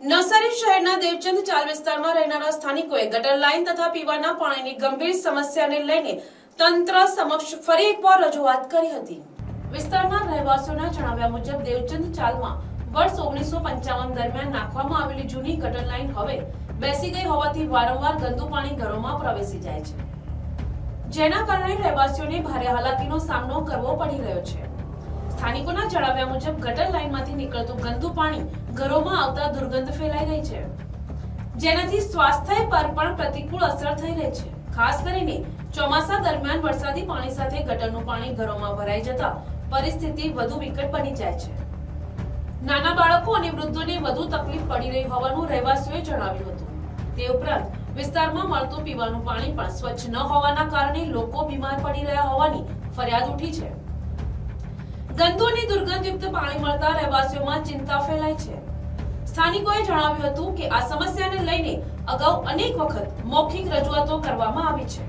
નવસારી શહેરના દેવચંદ ચાલ વિસ્તારમાં રહેનારા સ્થાનિકોએ ગટર લાઇન તથા પીવાના પાણીની ગંભીર સમસ્યાને લઈને તંત્ર સમક્ષ ફરી એકવાર રજૂઆત કરી હતી। વિસ્તારના રહેવાસીઓના જણાવ્યા મુજબ દેવચંદ ચાલમાં વર્ષ 1955 દરમિયાન નાખવામાં આવેલી જૂની ગટર લાઇન હવે બેસી ગઈ હોવાથી વારંવાર ગંદુ પાણી ઘરોમાં પ્રવેશી જાય છે, જેના કારણે રહેવાસીઓને ભારે હાલાકીનો સામનો કરવો પડી રહ્યો છે। સ્થાનિકોના જણાવ્યા મુજબ ગટર લાઇનમાંથી નીકળતું ગંદુ પાણી ઘરોમાં આવતા દુર્ગંધ ફેલાઈ રહી છે, જેનાથી સ્વાસ્થ્ય પર પણ પ્રતિકૂળ અસર થઈ રહી છે। ખાસ કરીને ચોમાસા દરમિયાન વરસાદી પાણી સાથે ગટરનું પાણી ઘરોમાં ભરાઈ જતા પરિસ્થિતિ વધુ વિકટ બની જાય છે। નાના બાળકો અને વૃદ્ધોને વધુ તકલીફ પડી રહી હોવાનું રહેવાસીઓએ જણાવ્યું હતું। તે ઉપરાંત વિસ્તારમાં મળતું પીવાનું પાણી પણ સ્વચ્છ ન હોવાના કારણે લોકો બીમાર પડી રહ્યા હોવાની ફરિયાદ ઉઠી છે। ગંદુ અને દુર્ગંધયુક્ત પાણી મળતા રહેવાસીઓમાં ચિંતા ફેલાઈ છે। સ્થાનિકોએ જણાવ્યું હતું કે આ સમસ્યાને લઈને અગાઉ અનેક વખત મૌખિક રજૂઆતો કરવામાં આવી છે,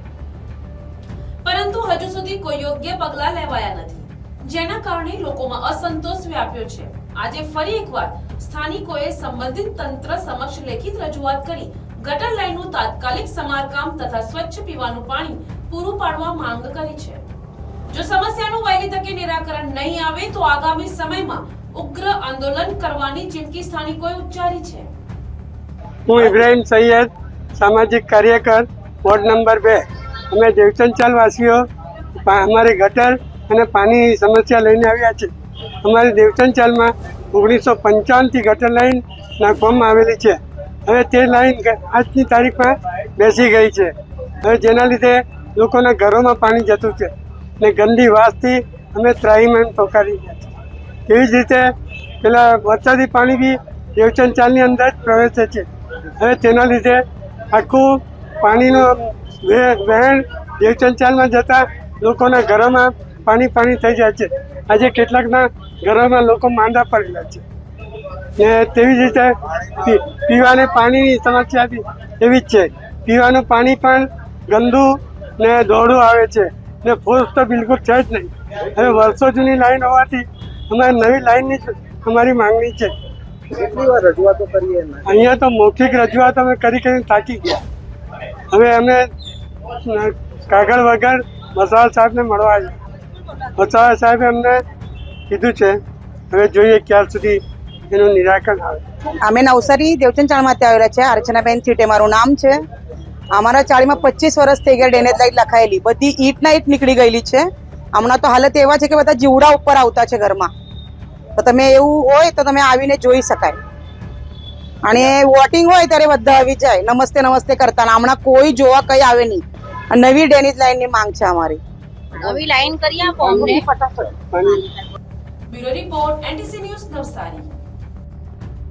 પરંતુ હજુ સુધી કોઈ યોગ્ય પગલાં લેવાયા નથી, જેના કારણે લોકોમાં અસંતોષ વ્યાપ્યો છે। આજે ફરી એકવાર સ્થાનિકોએ સંબંધિત તંત્ર સમક્ષ લેખિત રજૂઆત કરી ગટર લાઇનનું તાત્કાલિક સમારકામ તથા સ્વચ્છ પીવાનું પાણી પૂરું પાડવા માંગ કરી છે। જો સમસ્યાનું વહેલી તકે નિરાકરણ નહીં આવે તો આગામી સમયમાં ઉગ્ર આંદોલન કરવાની ચીમકી સ્થાનિકોએ ઉચ્ચારી છે। હું ઇબ્રાહિમ સૈયદ, સામાજિક કાર્યકર, વોર્ડ નંબર 2। અમે દેવચંદ ચાલ વાસીઓ અમારી ગટર અને પાણીની સમસ્યા લઈને આવ્યા છે। અમારી દેવચંદ ચાલમાં 1955થી ગટર લાઈન નાખવામાં આવેલી છે। હવે તે લાઈન આજની તારીખમાં બેસી ગઈ છે। હવે જેના લીધે લોકોના ઘરોમાં પાણી જતું છે ને ગંદી વાસથી અમે ત્રાહીમામ પોકારી ગયા છે। એવી જ રીતે પેલા વરસાદી પાણી બી દેવચંદ ચાલની અંદર જ પ્રવેશે છે। હવે તેના લીધે આખું પાણીનું વહેણ દેવચંદ ચાલમાં જતા લોકોના ઘરોમાં પાણી થઈ જાય છે। આજે કેટલાકના ઘરોમાં લોકો માંદા પડેલા છે ને તેવી જ રીતે પીવાને પાણીની સમસ્યા બી એવી જ છે। પીવાનું પાણી પણ ગંદુ ને દોડું આવે છે ને ફોર્સ તો બિલકુલ છે જ નહીં। હવે વર્ષો જૂની લાઈન હોવાથી અમારે નવી લાઈનની અમારી માંગણી છે। કેટલી વાર રજૂઆતો કરીએ અહીંયા તો મૌખિક રજૂઆત અમે કરીને થાકી ગયા। હવે અમે કાગળ વગર વસાવા સાહેબને મળવા આવ્યા। વસાવા સાહેબે અમને કીધું છે, હવે જોઈએ ક્યાર સુધી એનું નિરાકરણ આવે। અમે નવસારી દેવચંદ ચાળમાંથી આવેલા છે। અર્ચનાબેન ચીટે મારું નામ છે। અમારા ચાળીમાં 25 વર્ષ થઈ ગયા ડ્રેનેજ લાઈન લખાયેલી, બધી ઈંટના ઈંટ નીકળી ગયેલી છે। હમણાં તો હાલત એવા છે કે બધા જીવડા ઉપર આવતા છે ઘરમાં। તો તમે એવું હોય તો તમે આવીને જોઈ શકાય, અને વોટિંગ હોય ત્યારે બધા આવી જાય નમસ્તે નમસ્તે કરતા, હમણાં કોઈ જોવા કઈ આવે નહીં। નવી ડ્રેનેજ લાઈનની માંગ છે અમારી, નવી લાઈન કરી આપો અમને ફટાફટ। Bureau report, NTC news, Navsari.